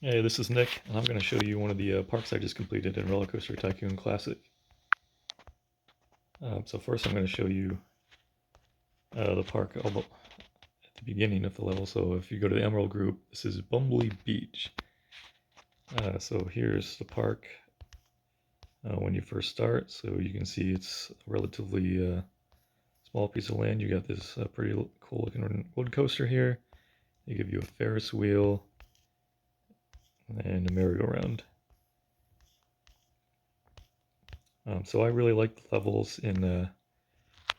Hey, this is Nick, and I'm going to show you one of the parks I just completed in RollerCoaster Tycoon Classic. So first I'm going to show you the park at the beginning of the level. So if you go to the Emerald group, this is Bumbly Beach. So here's the park when you first start. So you can see it's a relatively small piece of land. You got this pretty cool looking wood coaster here. They give you a Ferris wheel and a merry-go-round. So I really like the levels in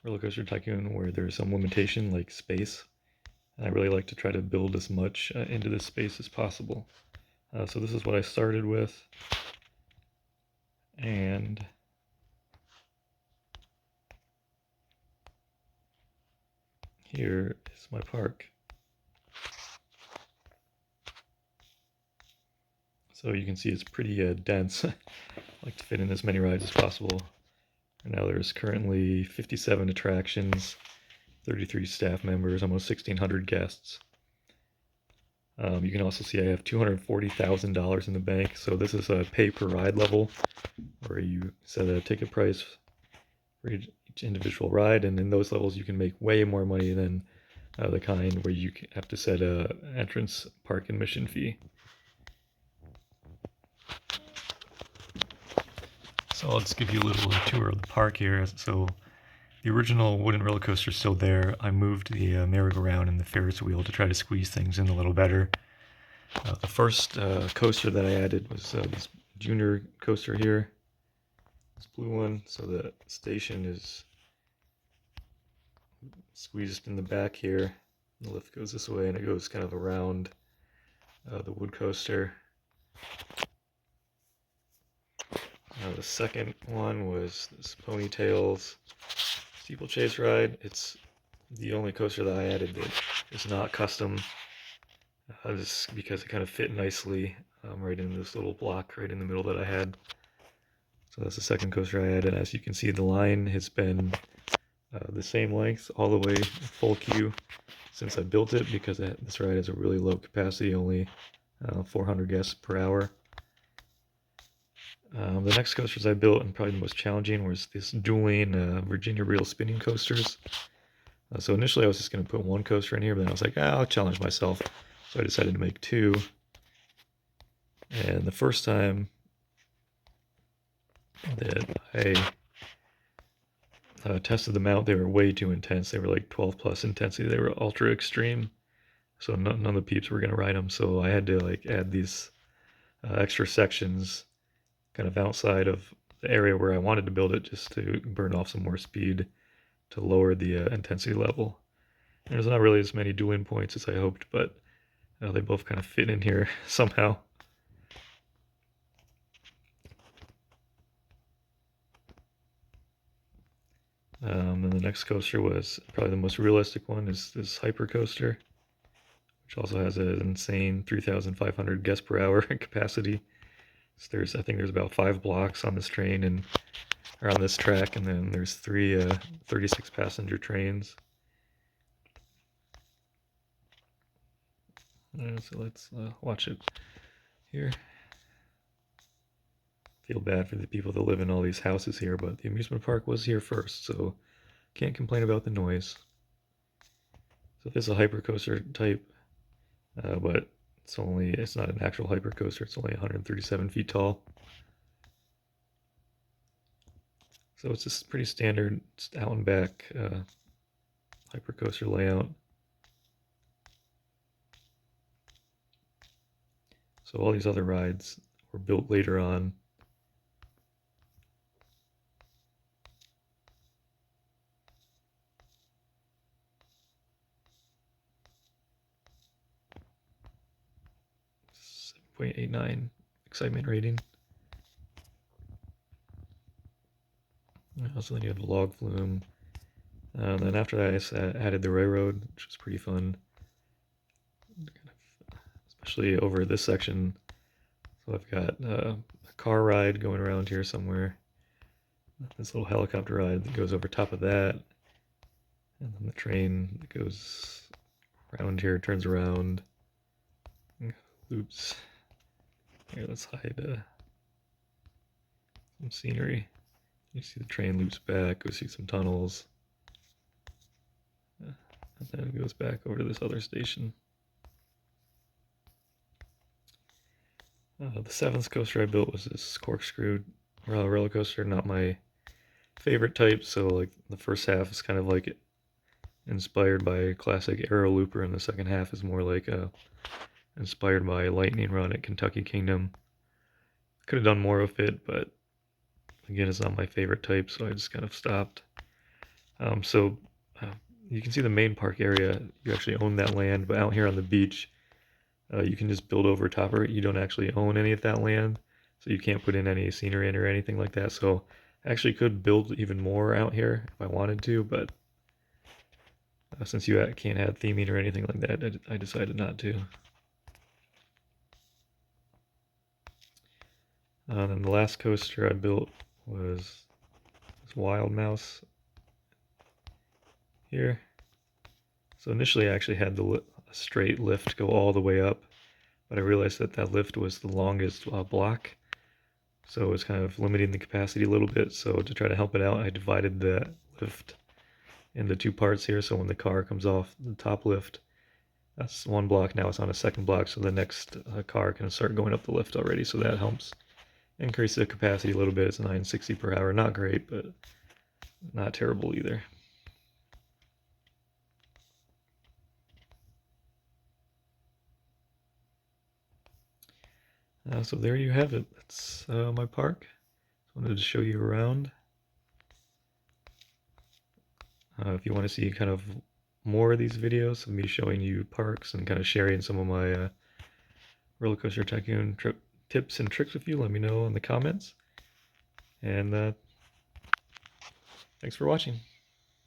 RollerCoaster Tycoon where there's some limitation like space. And I really like to try to build as much into this space as possible. So this is what I started with. And here is my park. So you can see it's pretty dense. I like to fit in as many rides as possible. And now there's currently 57 attractions, 33 staff members, almost 1,600 guests. You can also see I have $240,000 in the bank. So this is a pay per ride level where you set a ticket price for each individual ride, and in those levels you can make way more money than the kind where you have to set a entrance park admission fee. So I'll just give you a little tour of the park here. So the original wooden roller coaster is still there. I moved the merry-go-round and the Ferris wheel to try to squeeze things in a little better. The first coaster that I added was this junior coaster here, this blue one. So the station is squeezed in the back here. The lift goes this way and it goes kind of around the wood coaster. The second one was this Ponytails steeplechase ride. It's the only coaster that I added that is not custom, just because it kind of fit nicely right in this little block right in the middle that I had. So that's the second coaster I added. As you can see, the line has been the same length all the way full queue since I built it, because this ride has a really low capacity, only 400 guests per hour. The next coasters I built, and probably the most challenging, was this dueling Virginia reel spinning coasters. So initially I was just going to put one coaster in here, but then I was like, I'll challenge myself. So I decided to make two. And the first time that I tested them out, they were way too intense. They were like 12 plus intensity. They were ultra extreme. So none of the peeps were going to ride them. So I had to like add these extra sections kind of outside of the area where I wanted to build it, just to burn off some more speed to lower the intensity level. And there's not really as many dueling points as I hoped, but they both kind of fit in here somehow. And the next coaster was probably the most realistic one, is this hyper coaster, which also has an insane 3,500 guests per hour capacity. So I think there's about 5 blocks on this train and or on this track, and then there's three 36 passenger trains. So let's watch it here. Feel bad for the people that live in all these houses here, but the amusement park was here first, so can't complain about the noise. So this is a hypercoaster type, but it's not an actual hypercoaster. It's only 137 feet tall. So it's just pretty standard out and back hypercoaster layout. So all these other rides were built later on. .89 excitement rating. So then you have the log flume. Then after that, I added the railroad, which was pretty fun, especially over this section. So I've got a car ride going around here somewhere, this little helicopter ride that goes over top of that, and then the train that goes around here, turns around, loops. Here, let's hide some scenery. You see the train loops back, go see some tunnels. And then it goes back over to this other station. The seventh coaster I built was this corkscrew roller coaster, not my favorite type, so like the first half is kind of like inspired by classic Aero Looper, and the second half is more like inspired by Lightning Run at Kentucky Kingdom. Could have done more of it, but again, it's not my favorite type, so I just kind of stopped. So you can see the main park area. You actually own that land, but out here on the beach, you can just build over top of it. You don't actually own any of that land, so you can't put in any scenery in or anything like that. So I actually could build even more out here if I wanted to, but since you can't add theming or anything like that, I decided not to. Then the last coaster I built was this Wild Mouse here. So initially I actually had the straight lift go all the way up, but I realized that that lift was the longest block, so it was kind of limiting the capacity a little bit. So to try to help it out, I divided the lift into two parts here, so when the car comes off the top lift, that's one block, now it's on a second block, so the next car can start going up the lift already, so that helps increase the capacity a little bit. It's 960 per hour, not great, but not terrible either. So there you have it. That's my park. Just wanted to show you around. If you want to see kind of more of these videos of me showing you parks and kind of sharing some of my RollerCoaster Tycoon tips and tricks with you, let me know in the comments. And thanks for watching.